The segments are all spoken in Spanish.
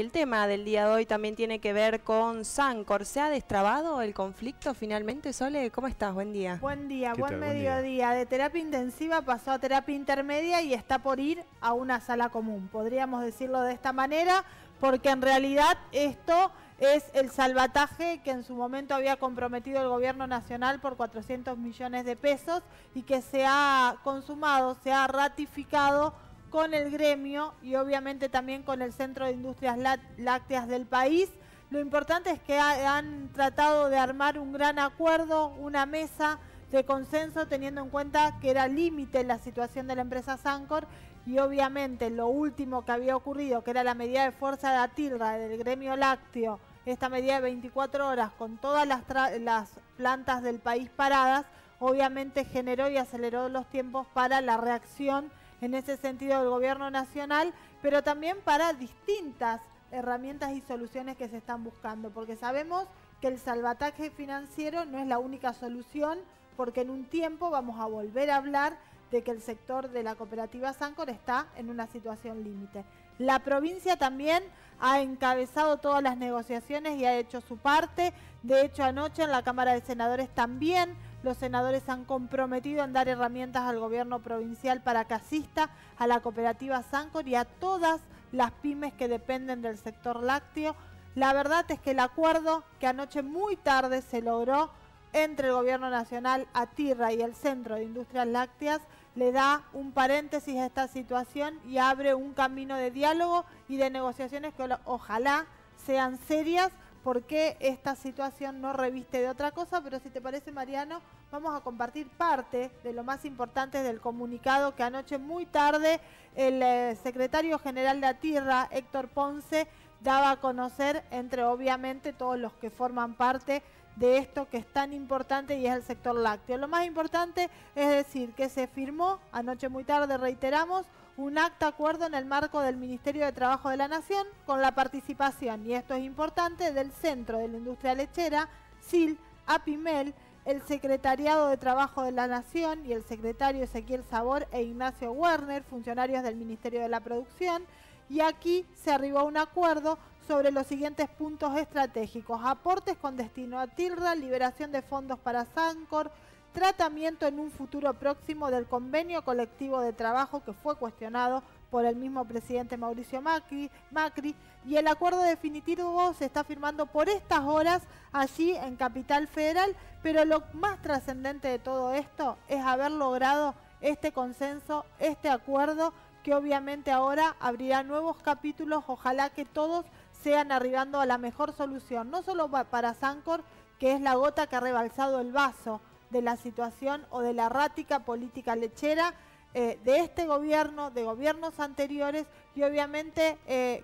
El tema del día de hoy también tiene que ver con Sancor. ¿Se ha destrabado el conflicto finalmente, Sole? ¿Cómo estás? Buen día. Buen día, buen tal? mediodía. De terapia intensiva pasó a terapia intermedia y está por ir a una sala común. Podríamos decirlo de esta manera, porque en realidad esto es el salvataje que en su momento había comprometido el gobierno nacional por 400 millones de pesos y que se ha consumado, se ha ratificado con el gremio y obviamente también con el Centro de Industrias Lácteas del país. Lo importante es que han tratado de armar un gran acuerdo, una mesa de consenso, teniendo en cuenta que era límite la situación de la empresa Sancor y obviamente lo último que había ocurrido, que era la medida de fuerza de ATILRA del gremio lácteo, esta medida de 24 horas con todas las plantas del país paradas, obviamente generó y aceleró los tiempos para la reacción en ese sentido del gobierno nacional, pero también para distintas herramientas y soluciones que se están buscando, porque sabemos que el salvataje financiero no es la única solución, porque en un tiempo vamos a volver a hablar de que el sector de la cooperativa Sancor está en una situación límite. La provincia también ha encabezado todas las negociaciones y ha hecho su parte. De hecho, anoche en la Cámara de Senadores también los senadores han comprometido en dar herramientas al gobierno provincial para que asista a la cooperativa Sancor y a todas las pymes que dependen del sector lácteo. La verdad es que el acuerdo que anoche muy tarde se logró entre el gobierno nacional, ATILRA y el Centro de Industrias Lácteas le da un paréntesis a esta situación y abre un camino de diálogo y de negociaciones que ojalá sean serias, porque esta situación no reviste de otra cosa. Pero si te parece, Mariano, vamos a compartir parte de lo más importante del comunicado que anoche muy tarde el secretario general de ATILRA, Héctor Ponce, daba a conocer entre obviamente todos los que forman parte de esto que es tan importante y es el sector lácteo. Lo más importante es decir que se firmó anoche muy tarde, reiteramos, un acta acuerdo en el marco del Ministerio de Trabajo de la Nación con la participación, y esto es importante, del Centro de la Industria Lechera, SIL, APIMEL, el Secretariado de Trabajo de la Nación y el secretario Ezequiel Sabor e Ignacio Werner, funcionarios del Ministerio de la Producción, y aquí se arribó a un acuerdo sobre los siguientes puntos estratégicos: aportes con destino a ATILRA, liberación de fondos para Sancor, tratamiento en un futuro próximo del convenio colectivo de trabajo que fue cuestionado por el mismo presidente Mauricio Macri, y el acuerdo definitivo se está firmando por estas horas allí en Capital Federal. Pero lo más trascendente de todo esto es haber logrado este consenso, este acuerdo, que obviamente ahora abrirá nuevos capítulos. Ojalá que todos sean arribando a la mejor solución, no solo para Sancor, que es la gota que ha rebalsado el vaso de la situación o de la errática política lechera de este gobierno, de gobiernos anteriores, y obviamente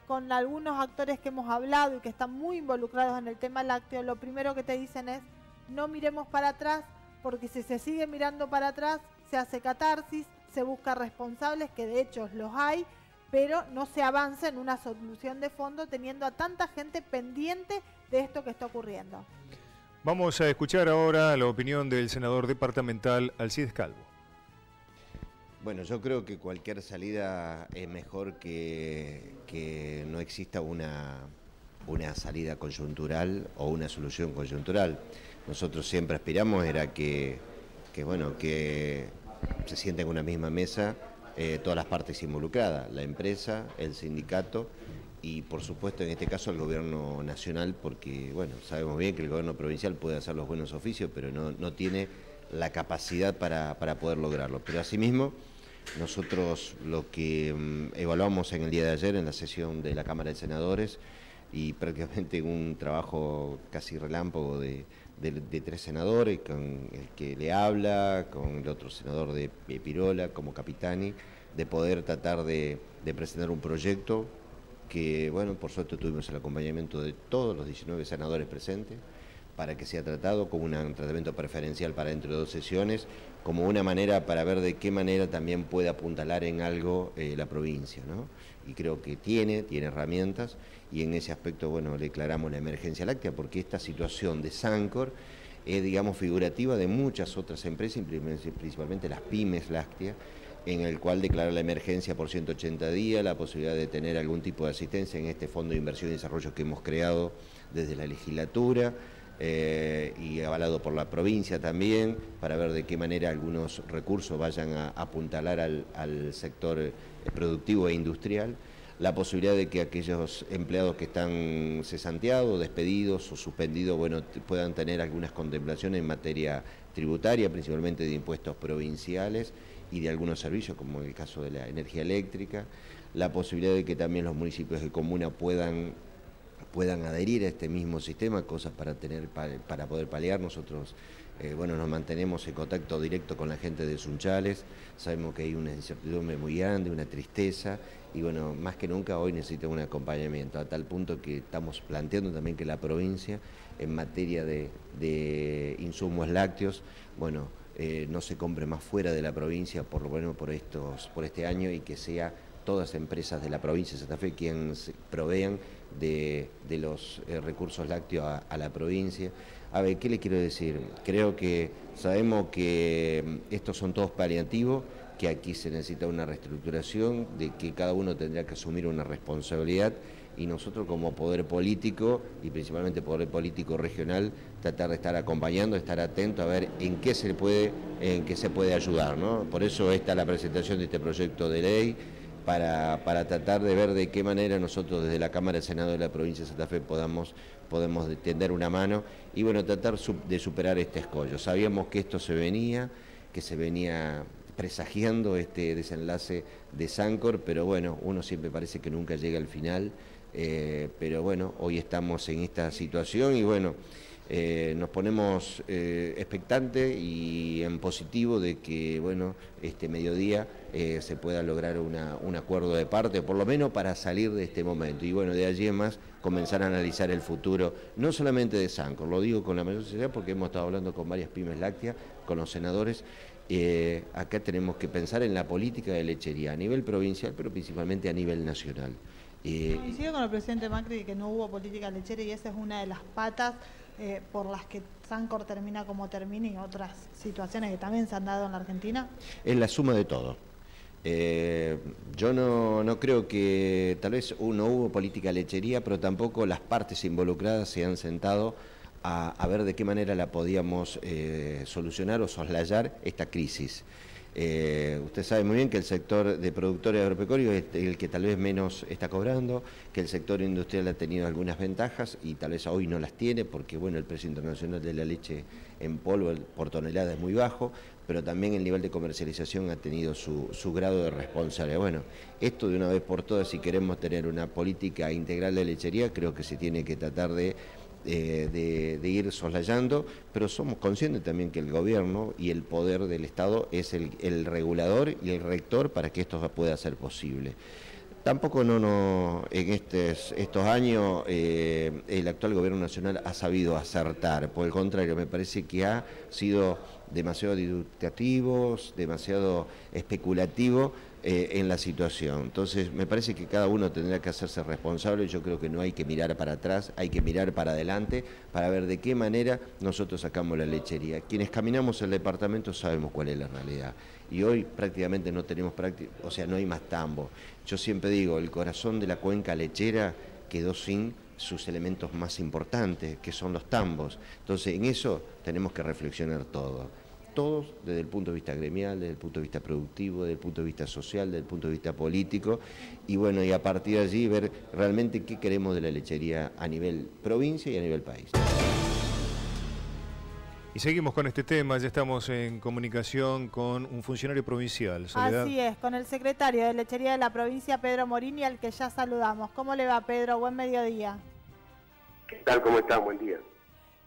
con algunos actores que hemos hablado y que están muy involucrados en el tema lácteo. Lo primero que te dicen es: no miremos para atrás, porque si se sigue mirando para atrás se hace catarsis, se busca responsables, que de hecho los hay, pero no se avanza en una solución de fondo teniendo a tanta gente pendiente de esto que está ocurriendo. Vamos a escuchar ahora la opinión del senador departamental Alcides Calvo. Bueno, yo creo que cualquier salida es mejor que no exista una salida coyuntural o una solución coyuntural. Nosotros siempre aspiramos era que se sienten en una misma mesa todas las partes involucradas, la empresa, el sindicato y por supuesto en este caso el gobierno nacional, porque bueno, sabemos bien que el gobierno provincial puede hacer los buenos oficios, pero no tiene la capacidad para poder lograrlo. Pero asimismo, nosotros lo que evaluamos en el día de ayer en la sesión de la Cámara de Senadores, y prácticamente un trabajo casi relámpago de 3 senadores, con el que le habla, con el otro senador de Pirola, como Capitani, de poder tratar de presentar un proyecto que, bueno, por suerte tuvimos el acompañamiento de todos los 19 senadores presentes, para que sea tratado como un tratamiento preferencial para dentro de 2 sesiones, como una manera para ver de qué manera también puede apuntalar en algo la provincia, ¿no? Y creo que tiene herramientas, y en ese aspecto, bueno, le declaramos la emergencia láctea, porque esta situación de Sancor es, digamos, figurativa de muchas otras empresas, principalmente las pymes lácteas, en el cual declarar la emergencia por 180 días, la posibilidad de tener algún tipo de asistencia en este Fondo de Inversión y Desarrollo que hemos creado desde la legislatura, y avalado por la provincia también, para ver de qué manera algunos recursos vayan a apuntalar al sector productivo e industrial. La posibilidad de que aquellos empleados que están cesanteados, despedidos o suspendidos, bueno, puedan tener algunas contemplaciones en materia tributaria, principalmente de impuestos provinciales y de algunos servicios, como el caso de la energía eléctrica. La posibilidad de que también los municipios de comuna puedan adherir a este mismo sistema, cosas para poder paliar. Nosotros bueno, nos mantenemos en contacto directo con la gente de Sunchales, sabemos que hay una incertidumbre muy grande, una tristeza, y bueno, más que nunca hoy necesita un acompañamiento, a tal punto que estamos planteando también que la provincia, en materia de insumos lácteos, bueno, no se compre más fuera de la provincia, por lo menos por este año, y que sea todas empresas de la provincia de Santa Fe quienes provean de los recursos lácteos a la provincia. A ver, ¿qué le quiero decir? Creo que sabemos que estos son todos paliativos, que aquí se necesita una reestructuración, de que cada uno tendrá que asumir una responsabilidad, y nosotros como poder político, y principalmente poder político regional, tratar de estar acompañando, estar atento a ver en qué se puede ayudar, ¿no? Por eso está la presentación de este proyecto de ley, para tratar de ver de qué manera nosotros desde la Cámara de Senado de la provincia de Santa Fe podemos tender una mano y bueno, tratar de superar este escollo. Sabíamos que esto se venía presagiando este desenlace de Sancor, pero bueno, uno siempre parece que nunca llega al final, pero bueno, hoy estamos en esta situación y bueno, nos ponemos expectantes y en positivo de que bueno, este mediodía se pueda lograr un acuerdo de parte, por lo menos para salir de este momento, y bueno, de allí en más comenzar a analizar el futuro, no solamente de Sancor, lo digo con la mayor sinceridad porque hemos estado hablando con varias pymes lácteas, con los senadores. Acá tenemos que pensar en la política de lechería a nivel provincial, pero principalmente a nivel nacional. Coincido con el presidente Macri de que no hubo política lechera y esa es una de las patas por las que Sancor termina como termina y otras situaciones que también se han dado en la Argentina. Es la suma de todo. Yo no creo que tal vez no hubo política lechería, pero tampoco las partes involucradas se han sentado a ver de qué manera la podíamos solucionar o soslayar esta crisis. Usted sabe muy bien que el sector de productores agropecuarios es el que tal vez menos está cobrando, que el sector industrial ha tenido algunas ventajas y tal vez hoy no las tiene porque bueno, el precio internacional de la leche en polvo por tonelada es muy bajo, pero también el nivel de comercialización ha tenido su grado de responsabilidad. Bueno, esto de una vez por todas, si queremos tener una política integral de lechería, creo que se tiene que tratar de ir soslayando, pero somos conscientes también que el gobierno y el poder del Estado es el regulador y el rector para que esto pueda ser posible. Tampoco en estos años el actual gobierno nacional ha sabido acertar, por el contrario, me parece que ha sido demasiado dictativo, demasiado especulativo en la situación. Entonces me parece que cada uno tendrá que hacerse responsable. Yo creo que no hay que mirar para atrás, hay que mirar para adelante para ver de qué manera nosotros sacamos la lechería. Quienes caminamos el departamento sabemos cuál es la realidad y hoy prácticamente no tenemos no hay más tambo. Yo siempre digo, el corazón de la cuenca lechera quedó sin sus elementos más importantes, que son los tambos. Entonces en eso tenemos que reflexionar todos desde el punto de vista gremial, desde el punto de vista productivo, desde el punto de vista social, desde el punto de vista político, y bueno, y a partir de allí ver realmente qué queremos de la lechería a nivel provincia y a nivel país. Y seguimos con este tema, ya estamos en comunicación con un funcionario provincial. Soledad. Así es, con el secretario de Lechería de la provincia, Pedro Morini, al que ya saludamos. ¿Cómo le va, Pedro? Buen mediodía. ¿Qué tal? ¿Cómo están? Buen día.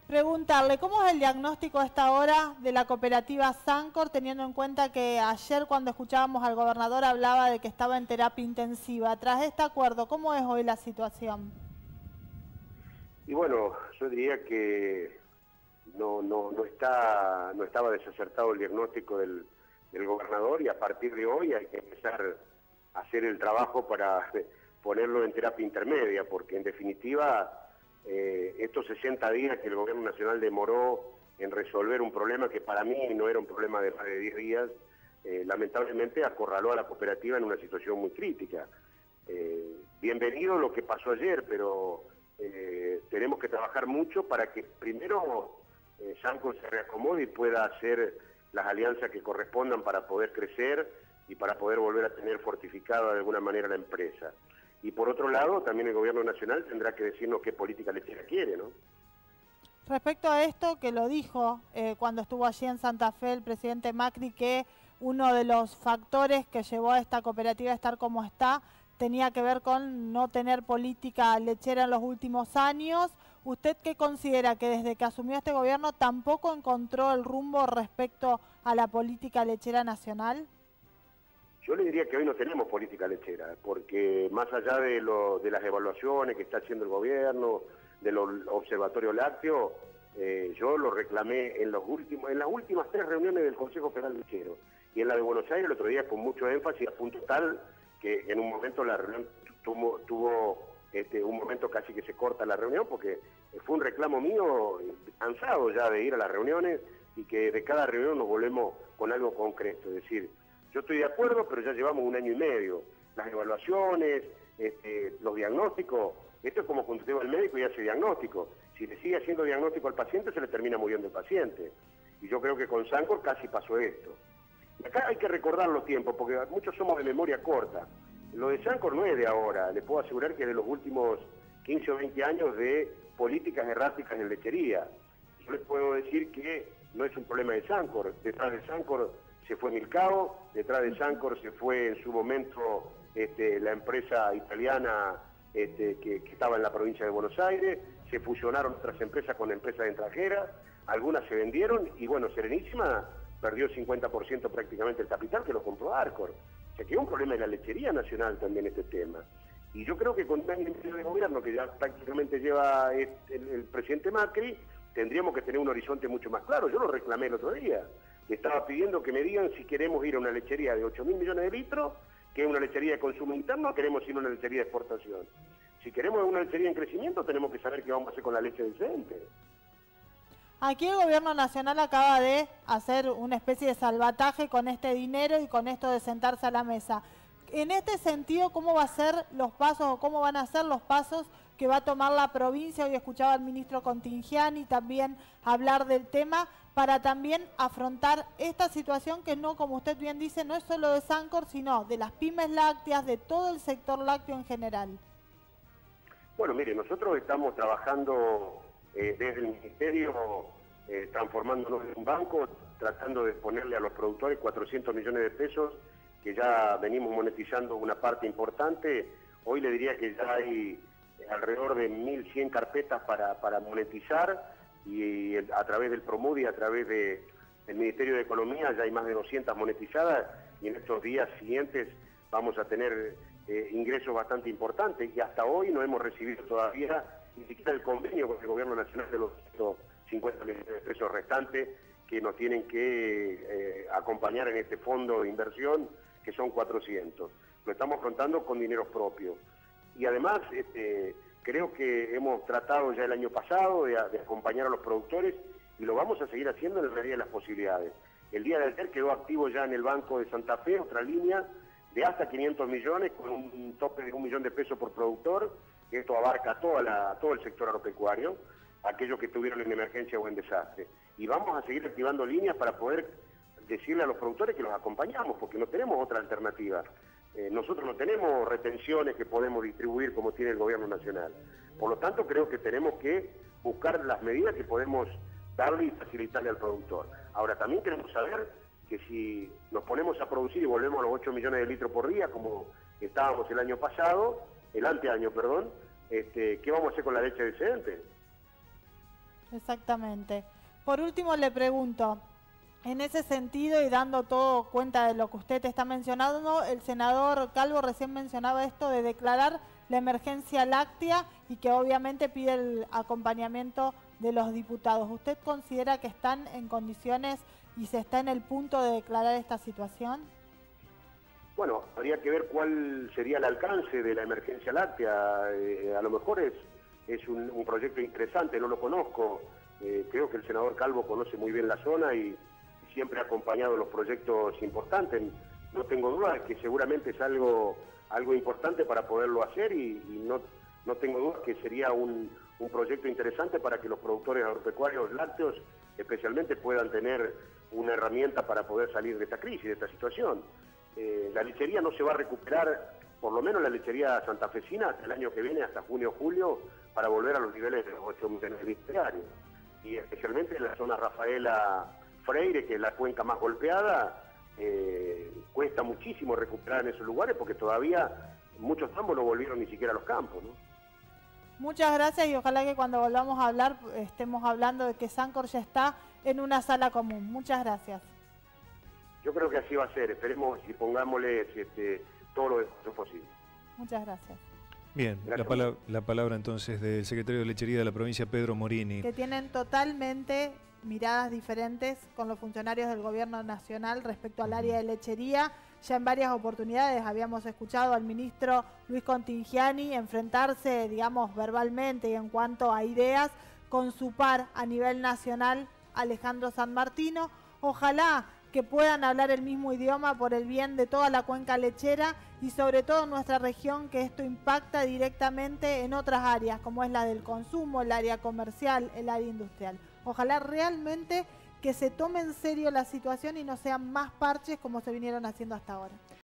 Preguntarle, ¿cómo es el diagnóstico a esta hora de la cooperativa Sancor, teniendo en cuenta que ayer cuando escuchábamos al gobernador hablaba de que estaba en terapia intensiva? Tras este acuerdo, ¿cómo es hoy la situación? Y bueno, yo diría que no estaba desacertado el diagnóstico del gobernador y a partir de hoy hay que empezar a hacer el trabajo para ponerlo en terapia intermedia, porque en definitiva estos 60 días que el gobierno nacional demoró en resolver un problema que para mí no era un problema de más de 10 días, lamentablemente acorraló a la cooperativa en una situación muy crítica. Bienvenido lo que pasó ayer, pero tenemos que trabajar mucho para que primero Sancor se reacomode y pueda hacer las alianzas que correspondan para poder crecer y para poder volver a tener fortificada de alguna manera la empresa. Y por otro lado, también el gobierno nacional tendrá que decirnos qué política lechera quiere, ¿no? Respecto a esto, que lo dijo cuando estuvo allí en Santa Fe el presidente Macri, que uno de los factores que llevó a esta cooperativa a estar como está tenía que ver con no tener política lechera en los últimos años. ¿Usted qué considera que desde que asumió este gobierno tampoco encontró el rumbo respecto a la política lechera nacional? Yo le diría que hoy no tenemos política lechera, porque más allá de las evaluaciones que está haciendo el gobierno, del Observatorio Lácteo, yo lo reclamé en las últimas 3 reuniones del Consejo Federal Lechero, y en la de Buenos Aires el otro día con mucho énfasis, a punto tal que en un momento la reunión tuvo un momento casi que se corta la reunión, porque fue un reclamo mío, cansado ya de ir a las reuniones, y que de cada reunión nos volvemos con algo concreto. Es decir, yo estoy de acuerdo, pero ya llevamos 1 año y medio. Las evaluaciones, los diagnósticos, esto es como cuando usted va al médico y hace diagnóstico. Si le sigue haciendo diagnóstico al paciente, se le termina muriendo el paciente. Y yo creo que con Sancor casi pasó esto. Y acá hay que recordar los tiempos, porque muchos somos de memoria corta. Lo de Sancor no es de ahora, le puedo asegurar que es de los últimos 15 o 20 años de políticas erráticas en lechería. Yo les puedo decir que no es un problema de Sancor. Detrás de Sancor se fue Milcao, detrás de Sancor se fue en su momento la empresa italiana que estaba en la provincia de Buenos Aires, se fusionaron otras empresas con empresas extranjeras, algunas se vendieron y bueno, Serenísima perdió 50% prácticamente el capital que lo compró Arcor. O sea que es un problema de la lechería nacional también este tema. Y yo creo que con un año y medio de gobierno que ya prácticamente lleva el presidente Macri, tendríamos que tener un horizonte mucho más claro. Yo lo reclamé el otro día. Le estaba pidiendo que me digan si queremos ir a una lechería de 8.000 millones de litros, que es una lechería de consumo interno, o queremos ir a una lechería de exportación. Si queremos una lechería en crecimiento, tenemos que saber qué vamos a hacer con la leche decente. Aquí el gobierno nacional acaba de hacer una especie de salvataje con este dinero y con esto de sentarse a la mesa. En este sentido, ¿cómo va a ser los pasos o cómo van a ser los pasos que va a tomar la provincia? Hoy escuchaba al ministro Contingiani también hablar del tema para también afrontar esta situación que no, como usted bien dice, no es solo de Sancor, sino de las pymes lácteas, de todo el sector lácteo en general. Bueno, mire, nosotros estamos trabajando desde el Ministerio, transformándonos en un banco, tratando de ponerle a los productores 400 millones de pesos, que ya venimos monetizando una parte importante. Hoy le diría que ya hay alrededor de 1.100 carpetas para monetizar, y a través del Promudi, a través del Ministerio de Economía, ya hay más de 200 monetizadas, y en estos días siguientes vamos a tener ingresos bastante importantes, y hasta hoy no hemos recibido todavía ni siquiera el convenio con el Gobierno Nacional de los 150 millones de pesos restantes que nos tienen que acompañar en este fondo de inversión, que son 400. Lo estamos afrontando con dinero propio. Y además, creo que hemos tratado ya el año pasado de acompañar a los productores, y lo vamos a seguir haciendo en la medida de las posibilidades. El día de ayer quedó activo ya en el Banco de Santa Fe otra línea de hasta 500 millones, con un tope de 1 millón de pesos por productor. Esto abarca todo el sector agropecuario, aquellos que estuvieron en emergencia o en desastre. Y vamos a seguir activando líneas para poder decirle a los productores que los acompañamos, porque no tenemos otra alternativa. Nosotros no tenemos retenciones que podemos distribuir como tiene el gobierno nacional. Por lo tanto, creo que tenemos que buscar las medidas que podemos darle y facilitarle al productor. Ahora, también queremos saber que si nos ponemos a producir y volvemos a los 8 millones de litros por día, como estábamos el año pasado, el anteaño, perdón, ¿qué vamos a hacer con la leche decente? Exactamente. Por último, le pregunto, en ese sentido y dando todo cuenta de lo que usted está mencionando, el senador Calvo recién mencionaba esto de declarar la emergencia láctea y que obviamente pide el acompañamiento de los diputados. ¿Usted considera que están en condiciones y se está en el punto de declarar esta situación? Bueno, habría que ver cuál sería el alcance de la emergencia láctea. A lo mejor es un proyecto interesante, no lo conozco. Creo que el senador Calvo conoce muy bien la zona y siempre ha acompañado los proyectos importantes. No tengo duda de que seguramente es algo importante para poderlo hacer y no tengo duda que sería un proyecto interesante para que los productores agropecuarios lácteos especialmente puedan tener una herramienta para poder salir de esta crisis, de esta situación. La lechería no se va a recuperar, por lo menos la lechería santafesina, hasta el año que viene, hasta junio o julio, para volver a los niveles de los 8 millones de litros diarios. Y especialmente en la zona Rafaela Freire, que es la cuenca más golpeada, cuesta muchísimo recuperar en esos lugares porque todavía muchos campos no volvieron ni siquiera a los campos, ¿no? Muchas gracias y ojalá que cuando volvamos a hablar estemos hablando de que Sancor ya está en una sala común. Muchas gracias. Yo creo que así va a ser. Esperemos y pongámosle todo lo esfuerzos posible. Muchas gracias. Bien, la palabra entonces del secretario de Lechería de la provincia, Pedro Morini. Que tienen totalmente miradas diferentes con los funcionarios del gobierno nacional respecto al área de lechería. Ya en varias oportunidades habíamos escuchado al ministro Luis Contingiani enfrentarse, digamos, verbalmente y en cuanto a ideas con su par a nivel nacional, Alejandro San Martino. Ojalá que puedan hablar el mismo idioma por el bien de toda la cuenca lechera y sobre todo en nuestra región, que esto impacta directamente en otras áreas, como es la del consumo, el área comercial, el área industrial. Ojalá realmente que se tome en serio la situación y no sean más parches como se vinieron haciendo hasta ahora.